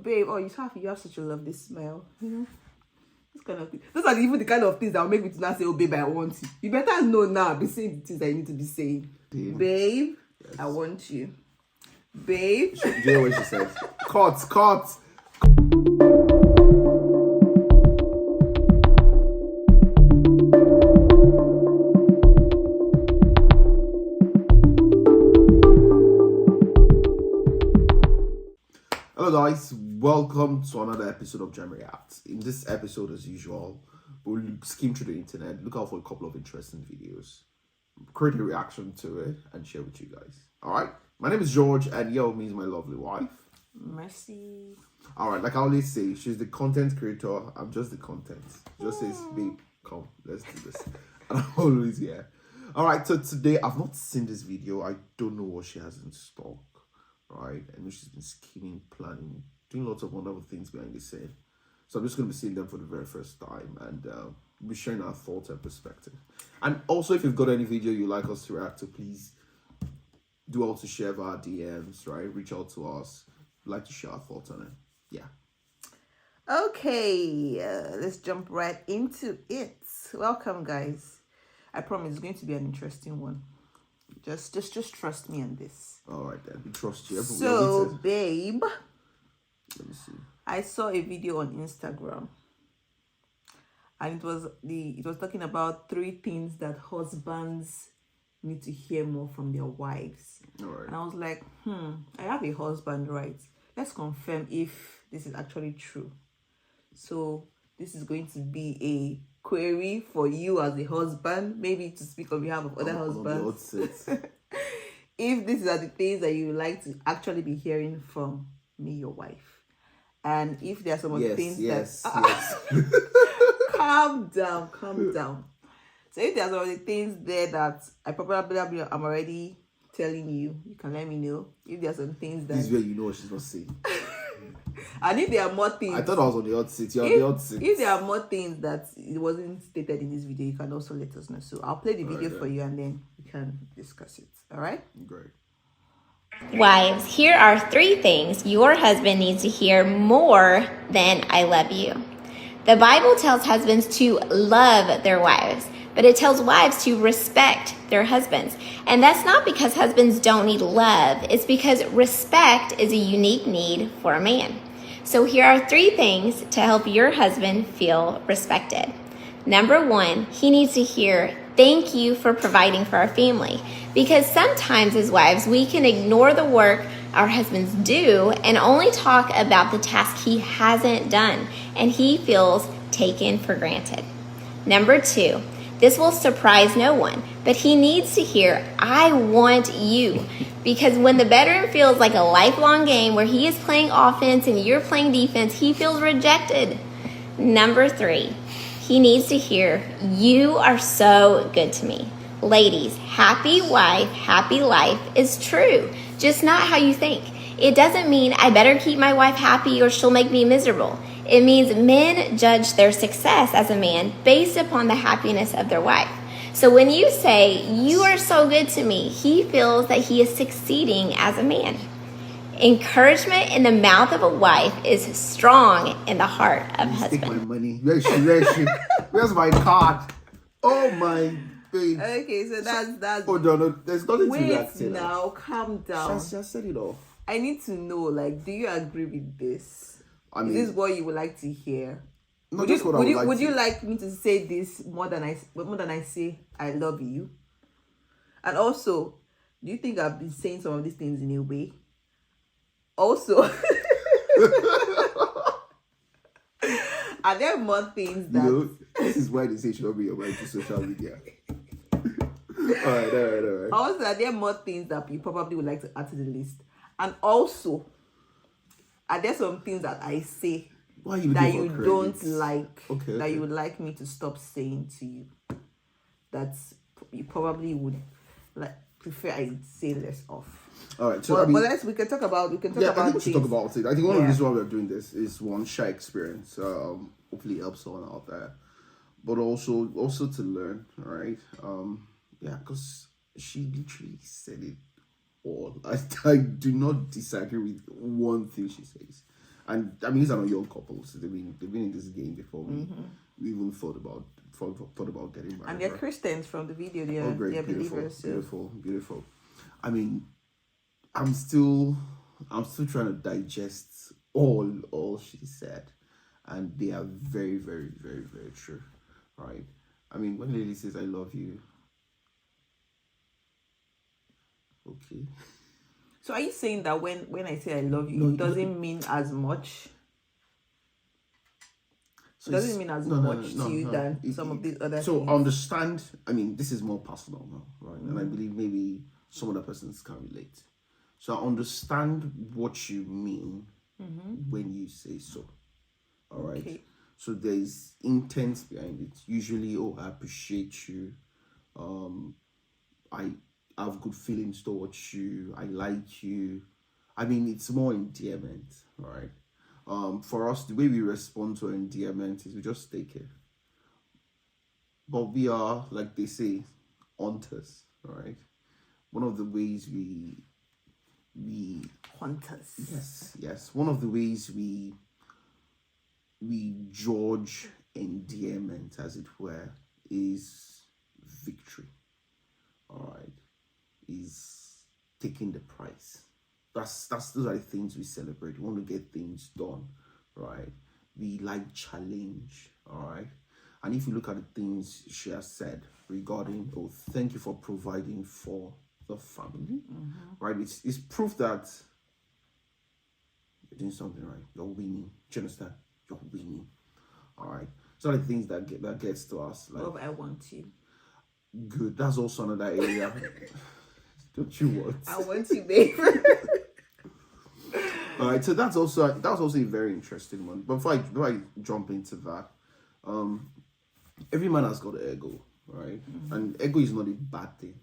babe, oh, you have such a lovely smile. This kind of thing. Those are even the kind of things that will make me to not say, oh, babe, I want you. You better know now, be saying the things that you need to be saying. Babe, yes. I want you. Babe. Do you know what she said? Cut. Hello guys, welcome to another episode of Gemreacts. In this episode, as usual, we'll skim through the internet, look out for a couple of interesting videos, create a reaction to it, and share with you guys. Alright, my name is George, and here with me is my lovely wife. Mercy. Alright, like I always say, she's the content creator, I'm just the content. Just says, babe, come, let's do this. And I'm always here. Alright, so today, I've not seen this video, I don't know what she has in stock. Right, I know she's been scheming, planning, doing lots of wonderful things behind the scene. So I'm just going to be seeing them for the very first time and we'll be sharing our thoughts and perspective. And also, if you've got any video you'd like us to react to, please do also share via DMs, right? Reach out to us. We'd like to share our thoughts on it. Yeah. Okay, let's jump right into it. Welcome, guys. I promise it's going to be an interesting one. Just trust me on this. All right then, we trust you. So, babe, let me see. I saw a video on Instagram, and it was talking about 3 things that husbands need to hear more from their wives. All right. And I was like, I have a husband, right? Let's confirm if this is actually true. So this is going to be a query for you as a husband, maybe to speak on behalf of other husbands. If these are the things that you would like to actually be hearing from me, your wife, and if there are some of the things yes. calm down. So if there are some of the things there that I probably I'm already telling you, you can let me know. If there are some things that this is where you know what she's not saying. And if there are more things, I thought I was on the hot seat. You're on the hot seat. If there are more things that it wasn't stated in this video, you can also let us know. So I'll play the video for you and then we can discuss it. All right? Great. Wives, here are 3 things your husband needs to hear more than I love you. The Bible tells husbands to love their wives, but it tells wives to respect their husbands. And that's not because husbands don't need love. It's because respect is a unique need for a man. So here are 3 things to help your husband feel respected. Number 1, he needs to hear, thank you for providing for our family. Because sometimes as wives, we can ignore the work our husbands do and only talk about the task he hasn't done, and he feels taken for granted. Number 2, this will surprise no one, but he needs to hear, I want you. Because when the bedroom feels like a lifelong game where he is playing offense and you're playing defense, he feels rejected. Number 3, he needs to hear, you are so good to me. Ladies, happy wife, happy life is true, just not how you think. It doesn't mean I better keep my wife happy or she'll make me miserable. It means men judge their success as a man based upon the happiness of their wife. So when you say, you are so good to me, he feels that he is succeeding as a man. Encouragement in the mouth of a wife is strong in the heart of a husband. Take my money. Where's she? Where's my card? Oh my babe. Okay, so that's Oh no, there's nothing to react to now. Calm down. Just said it all. I need to know, like, do you agree with this? I mean, is this what you would like to hear? Not just what I would like to. Would you like me to say this more than I say I love you? And also, do you think I've been saying some of these things in a way? Also, are there more things that this is why they say you should not be your mind to social media. all right. Also, are there more things that you probably would like to add to the list? And also, are there some things that I say that you don't like, that you would like me to stop saying to you, that you probably would like prefer I say less of? All right, so but we can talk about I think we should talk about it. I think one of the reasons why we're doing this is one, share experience. Hopefully help someone out there, but also to learn. All right. Because she literally said it all. I do not disagree with one thing she says. And I mean, these are not young couples. They've been in this game before we even thought about getting married. And they're right? Christians from the video. They're, Oh, great, they're beautiful, believers. So. beautiful. I mean, I'm still trying to digest all she said, and they are very, very, very, very true, right? I mean, when Lily says "I love you," okay. So are you saying that when I say I love you, No, it doesn't mean as much? So Doesn't mean as much to you than some of these other so things. understand, I mean, this is more personal now, right? And I believe maybe some other persons can relate. So I understand what you mean when you say so. All right. Okay. So there's intent behind it. Usually, oh, I appreciate you. I have good feelings towards you. I like you. I mean, it's more endearment, all right? For us, the way we respond to endearment is we just take it. But we are, like they say, hunters, all right? One of the ways we Hunters. yes, one of the ways we judge endearment, as it were, is victory. All right, is taking the prize. That's those are the things we celebrate. We want to get things done, right? We like challenge, all right. And if you look at the things she has said regarding, oh, thank you for providing for the family, right? It's proof that you're doing something right. You're winning. Do you understand? You're winning. All right. So the things that gets to us, like, Love, I want you. good. That's also another area. Don't you want? I want you, babe. All right. So that's also a very interesting one. But before I jump into that, every man has got an ego, right? And ego is not a bad thing,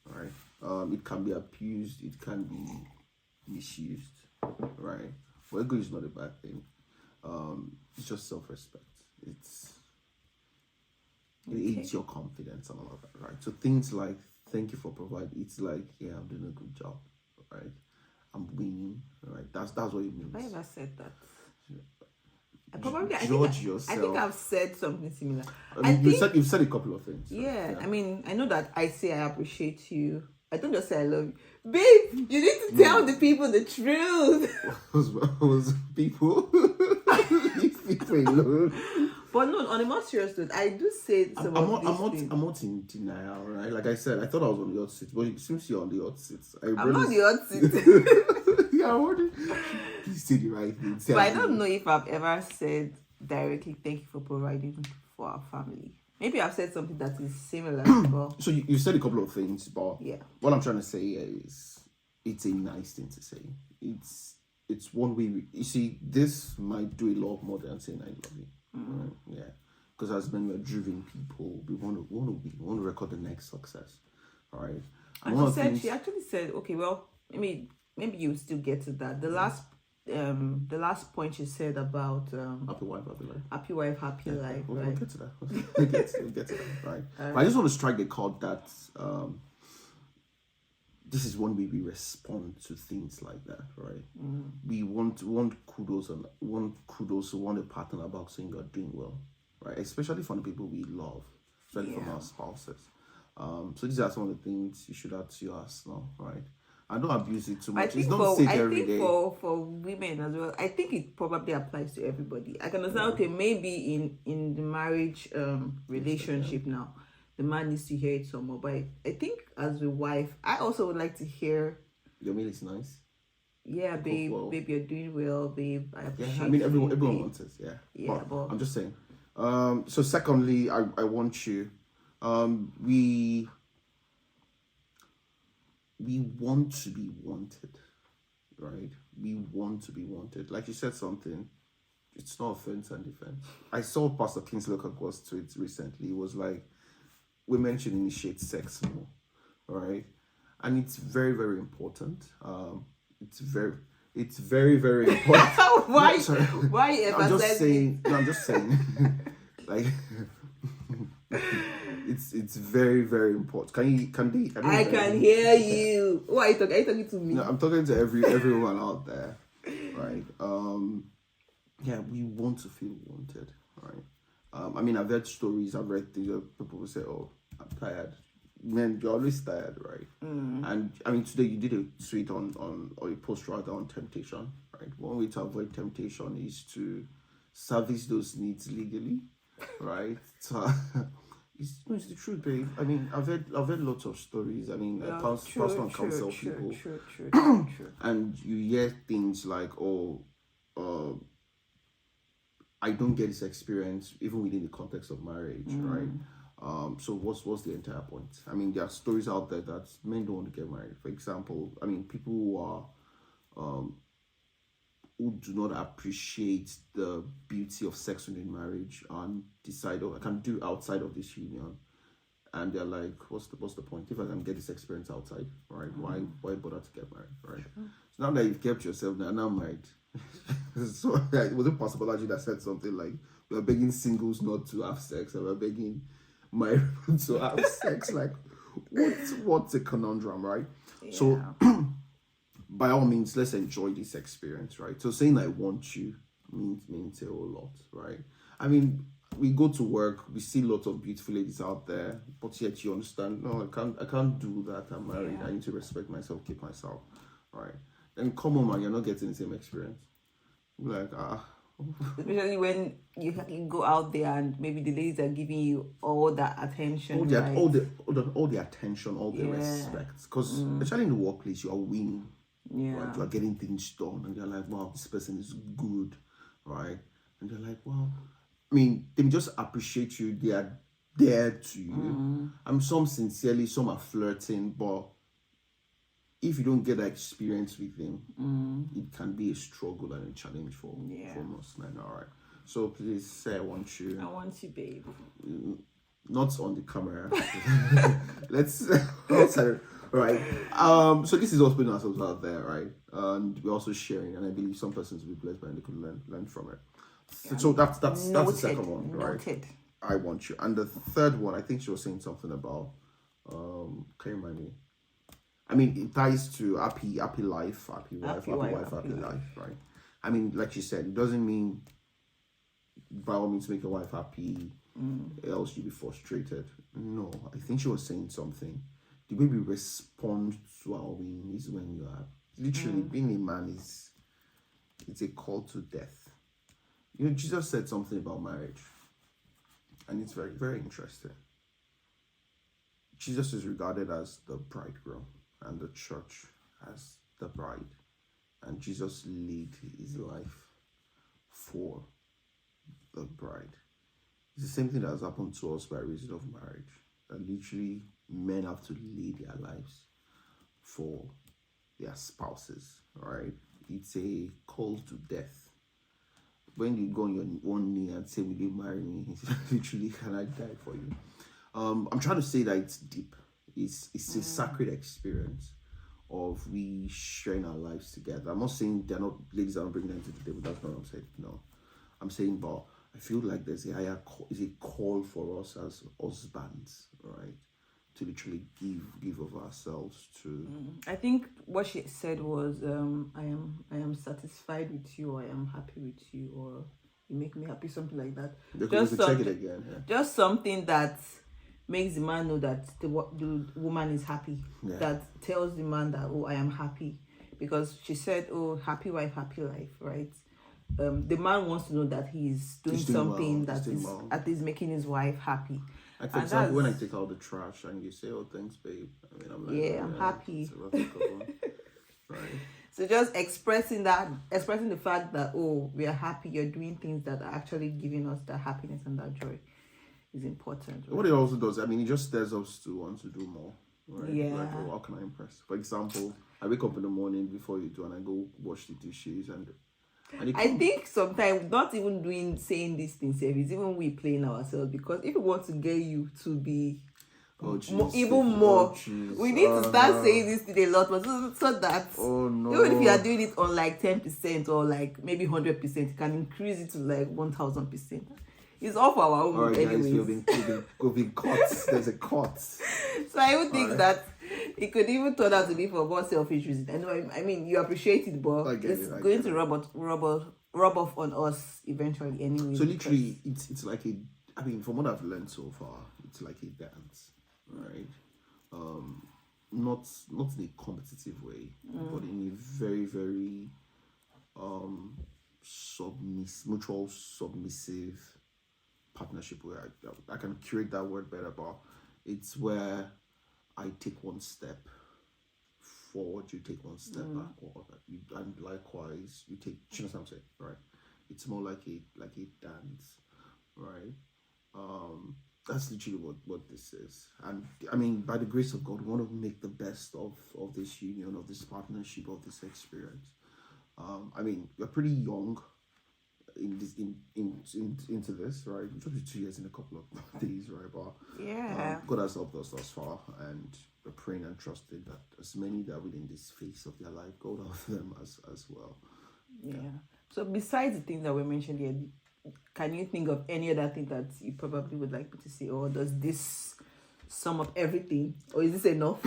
right? It can be abused. It can be misused, right? But ego is not a bad thing. It's just self-respect. It's your confidence and all of that, right? So things like thank you for providing. It's like, yeah, I'm doing a good job, right? I'm winning, right? That's what it means. Have I ever said that? Yourself. I think I've said something similar. You've said a couple of things. Yeah, I mean, I know that I say I appreciate you. I don't just say I love you. Babe, you need to tell the people the truth. was people? Leave people alone. But no, on a more serious note, I do say some of these things. I'm not in denial, right? Like I said, I thought I was on the hot seat, but it seems you're on the hot seat. I'm not on the hot seat. Yeah, please say the right thing. But I don't know if I've ever said directly thank you for providing for our family. Maybe I've said something that is similar. But so you said a couple of things, but yeah, what I'm trying to say is it's a nice thing to say. It's one way. You see, this might do a lot more than saying I love you. Right? Yeah, because as men, we're driven people. We want to record the next success. All right. And she actually said, okay, well, maybe you still get to that. The last point she said about happy wife, happy life. Happy wife, happy life. We'll right? get to that. We'll get to that. Right. But I just want to strike the chord that this is one way we respond to things like that, right? We want kudos and want a pattern about saying you're doing well, right? Especially from the people we love, especially from our spouses. So these are some of the things you should add to your arsenal, right? And don't abuse it too much. It's not said every day. For women as well, I think it probably applies to everybody. I can understand, okay, maybe in the marriage relationship now, the man needs to hear it some more. But I think as a wife, I also would like to hear, your meal is nice. Yeah, babe, babe, you're doing well, babe. I appreciate. Yeah, I mean everyone babe. wants it. Yeah. Yeah, but I'm just saying. So secondly, I want you. We want to be wanted, right? We want to be wanted. Like you said something, it's not offense and defense. I saw Pastor Kingsley Okakwa's tweet recently. It was like, women should initiate sex more, right? And it's very, very important. It's very, very important. Why? No, sorry. Why ever I'm just said saying. No, I'm just saying. Like, it's very, very important. I can hear you. Who are you talking? Are you talking to me? No, I'm talking to everyone out there, right? We want to feel wanted, right? I mean, I've heard stories, I've read things where people will say, "Oh, I'm tired." Man, you're always tired, right? And I mean, today you did a tweet on or a post rather on temptation, right? One way to avoid temptation is to service those needs legally, right? So, it's the truth, babe. I mean, I've heard lots of stories. I mean, pastor and counsel people, True. and you hear things like, "Oh, I don't get this experience even within the context of marriage," right? So what's the entire point? I mean, there are stories out there that men don't want to get married. For example, I mean, people who are who do not appreciate the beauty of sex within marriage and decide, "Oh, I can do outside of this union," and they're like, what's the point if I can get this experience outside, right? Why bother to get married, right? So now that you've kept yourself now married, so was it possible actually that said something like, "We're begging singles not to have sex, and we're begging married to have sex"? Like, what's a conundrum, right? Yeah. So by all means, let's enjoy this experience, right? So saying "I want you" means a whole lot, right? I mean, we go to work, we see lots of beautiful ladies out there, but yet you understand, no, I can't do that. I'm married. I need to respect myself, keep myself, right? Then come home and you're not getting the same experience. Like, especially when you go out there and maybe the ladies are giving you all that attention, all the attention, all the respect. Because especially in the workplace, you are winning. Right? You are getting things done, and they're like, "Wow, this person is good," right? And they're like, "Wow." I mean, they just appreciate you. They are there to you. Some sincerely, some are flirting, but if you don't get that experience with them, it can be a struggle and a challenge for most men. All right. So please say, "I want you." I want you, babe. Not on the camera. Let's right. So this is us putting ourselves out there, right? And we're also sharing, and I believe some persons will be blessed by and they could learn from it. So that's the second one, right? Noted. I want you. And the third one, I think she was saying something about can you remind me? I mean, it ties to happy life, happy wife, happy life, right? I mean, like she said, it doesn't mean by all means make your wife happy, else you'll be frustrated. No, I think she was saying something. The way we respond to our win is when you are literally being a man it's a call to death. You know, Jesus said something about marriage, and it's very, very interesting. Jesus is regarded as the bridegroom, and the church as the bride, and Jesus laid his life for the bride. It's the same thing that has happened to us by reason of marriage, that literally men have to lay their lives for their spouses, right? It's a call to death. When you go on your one knee and say, "Will you marry me?" It's literally, "Can I die for you?" I'm trying to say that it's deep. It's a sacred experience of we sharing our lives together. I'm not saying they're not ladies are not bringing them to the table. That's not what I'm saying. No, I'm saying, but I feel like there's a call for us as husbands, right, to literally give of ourselves to. I think what she said was, I am satisfied with you, or I am happy with you, or you make me happy, something like that. Check it again. Yeah. Just something that makes the man know that the woman is happy. Yeah. That tells the man that, "Oh, I am happy," because she said, "Oh, happy wife, happy life," right? The man wants to know that he's doing something that is at least making his wife happy. Like, for example, when I take out the trash and you say, "Oh, thanks, babe," I mean, I'm like, "Yeah, I'm happy." Right. So just expressing the fact that, "Oh, we are happy, you're doing things that are actually giving us that happiness and that joy," is important. Right? What it also does, I mean, it just stirs us to want to do more. Right? Yeah. Like, "Oh, how can I impress?" For example, I wake up in the morning before you do, and I go wash the dishes, and I think sometimes not even saying these things, it's even we playing ourselves, because if we want to get you to be even more, we need to start saying this thing a lot, but so that even if you are doing it on like 10% or like maybe 100%, you can increase it to like 1000%. It's all for our own. All right, anyways. Guys, you've been caught. There's a cut. So I would think that it could even turn out to be for more selfish reasons. I know, I mean, you appreciate it, but it's going to rub rub off on us eventually anyway. So literally, it's like a. I mean, from what I've learned so far, it's like a dance, right? Not in a competitive way, but in a very very mutual submissive partnership where I can curate that word better, but it's where I take one step forward, you take one step backward, and likewise you take. You know what I'm saying, right? It's more like a dance, right? That's literally what this is. And I mean, by the grace of God, we want to make the best of this union, of this partnership, of this experience. I mean, we're pretty young into this, right? It's only 2 years in a couple of days, right? But yeah, God has helped us thus far, and we're praying and trusting that as many that are within this phase of their life, God help them as well. Yeah. So besides the things that we mentioned here, can you think of any other thing that you probably would like me to say, or does this sum up everything, or is this enough?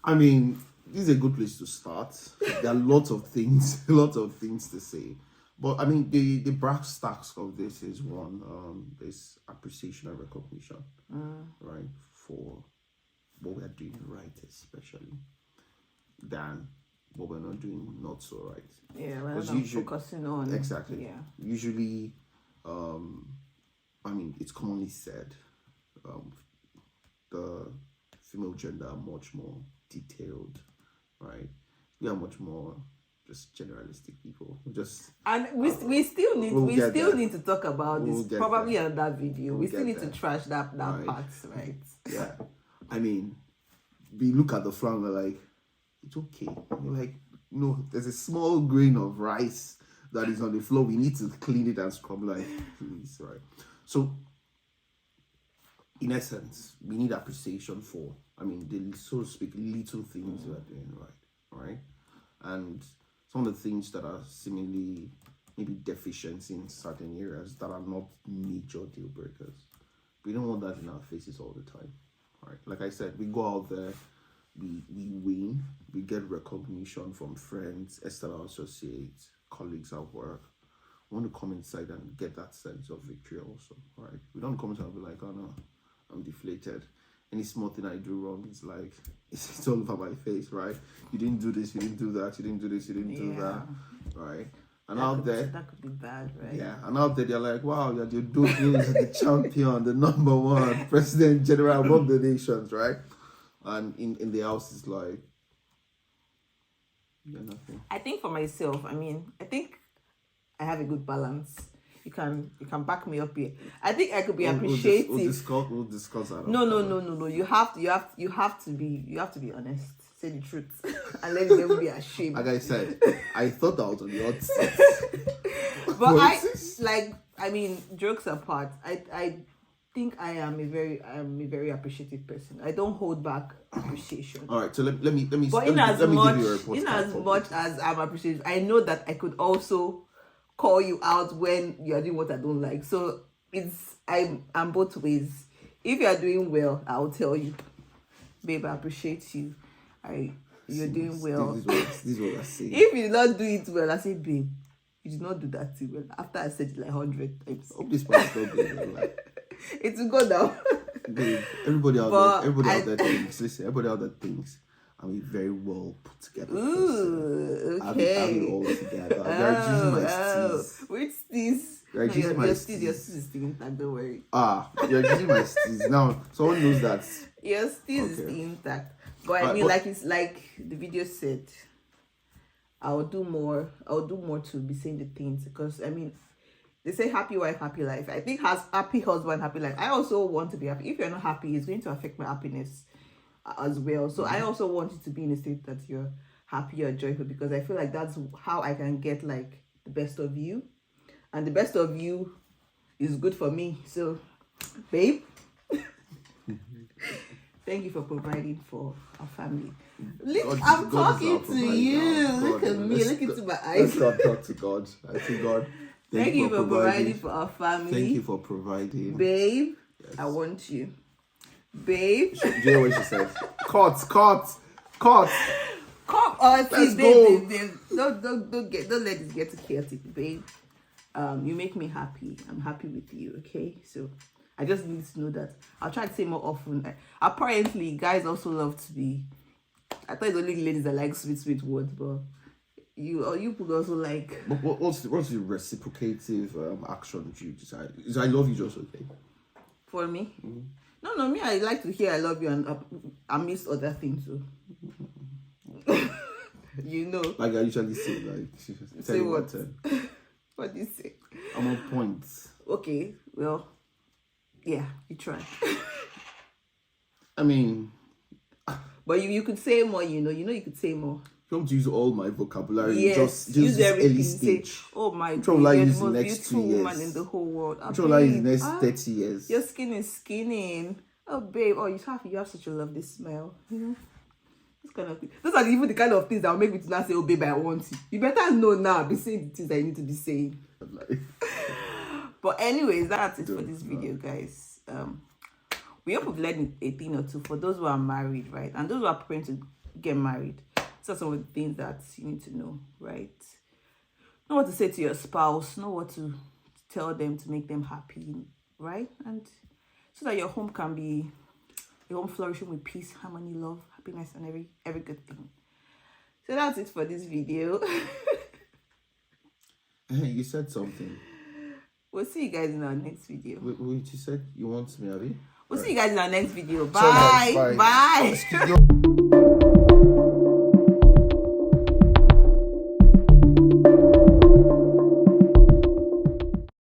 I mean, this is a good place to start. There are lots of things to say. But I mean, the brass tacks of this is one, this appreciation and recognition, right, for what we're doing right, especially, than what we're not doing not so right. Yeah, we're not focusing on. Exactly. Yeah. Usually, I mean, it's commonly said, the female gender are much more detailed, right? We are much more just generalistic people. And we still need to talk about this. Probably on that video. We still need to trash that right. Part, right? Yeah. I mean, we look at the flour and we're like, it's okay. We're like, no, there's a small grain of rice that is on the floor. We need to clean it and scrub, like, please, right? So, in essence, we need appreciation for, I mean, the, so to speak, little things we are doing right? And some of the things that are seemingly maybe deficient in certain areas that are not major deal breakers. We don't want that in our faces all the time, right? Like I said, we go out there, we win, we get recognition from friends, external associates, colleagues at work. We want to come inside and get that sense of victory also, right? We don't come inside and be like, oh no, I'm deflated. Any small thing I do wrong, it's like, it's all over my face, right? You didn't do this, you didn't do that, you didn't do this, you didn't do that, right? And that could be bad, right? Yeah, and out there they're like, wow, you're the champion, the number one president general of the nations, right? And in the house it's like, you're nothing. I think for myself, I mean, I think I have a good balance. You can back me up here. I think I could be appreciative. We'll discuss that. No. You have to be honest. Say the truth, and let them be ashamed. Like I said, I thought that was on the outside. I mean, jokes apart, I think I am a very appreciative person. I don't hold back appreciation. All right, so let me. But in as much as I'm appreciative, I know that I could also call you out when you are doing what I don't like. So I'm both ways. If you are doing well, I'll tell you, babe, I appreciate you. You're doing well. This is what I say. If you did not do it well, I say, babe, you did not do that too well. After I said it like 100 times. I hope this part is not good. It will go down. Babe, everybody out there thinks. Listen, everybody out there thinks I'm a very well put together person. Ooh, okay. I have it all together. They're using my steez. Which steez? Your steez is still intact, don't worry. You're using my steez. Now, someone knows that. Your steez is still intact. But I mean, like the video said, I'll do more to be saying the things, because I mean, they say happy wife, happy life. I think happy husband, happy life. I also want to be happy. If you're not happy, it's going to affect my happiness as well. So I also want you to be in a state that you're happy or joyful, because I feel like that's how I can get like the best of you, and the best of you is good for me. So, babe. Thank you for providing for our family. I'm talking to you. Look at me. Look into my eyes. Let's talk to God. I say, God, thank you for providing for our family. Thank you for providing. Babe, yes. I want you. Babe. Do you know what she said? Cut. Come on, let's go. Don't let this get too chaotic, babe. You make me happy. I'm happy with you. Okay, so I just need to know that. I'll try to say more often. Apparently, guys also love to be. I thought it's only ladies that like sweet words, but you could also like. But what's the reciprocative action you decide? Is I love you just okay? For me? No, me, I like to hear I love you and amidst other things too. You know. Like I usually say, like say what? What do you say? I'm on point. Okay, well, yeah, you try. I mean, but you could say more. You know, you could say more. You want to use all my vocabulary? Yes, just use everything. early stage. Say, oh my God, you're you're the the most next beautiful 2 years. woman in the whole world. Like the next 30 years. Your skin is skinning. Oh babe, oh you have such a lovely smile. You know, this kind of thing. Those are even the kind of things that will make me to not say, oh babe, I want you. You better know now. Be saying the things that you need to be saying. But anyways, that's it for this video, guys. We hope we've learned a thing or two for those who are married, right? And those who are preparing to get married. These are some of the things that you need to know, right? Know what to say to your spouse, know what to tell them to make them happy, right? And so that your home can be a home flourishing with peace, harmony, love, happiness, and every good thing. So that's it for this video. You said something. We'll see you guys in our next video. Wait, you said you want me, Abby? We'll see you guys in our next video. Bye. So, Bye.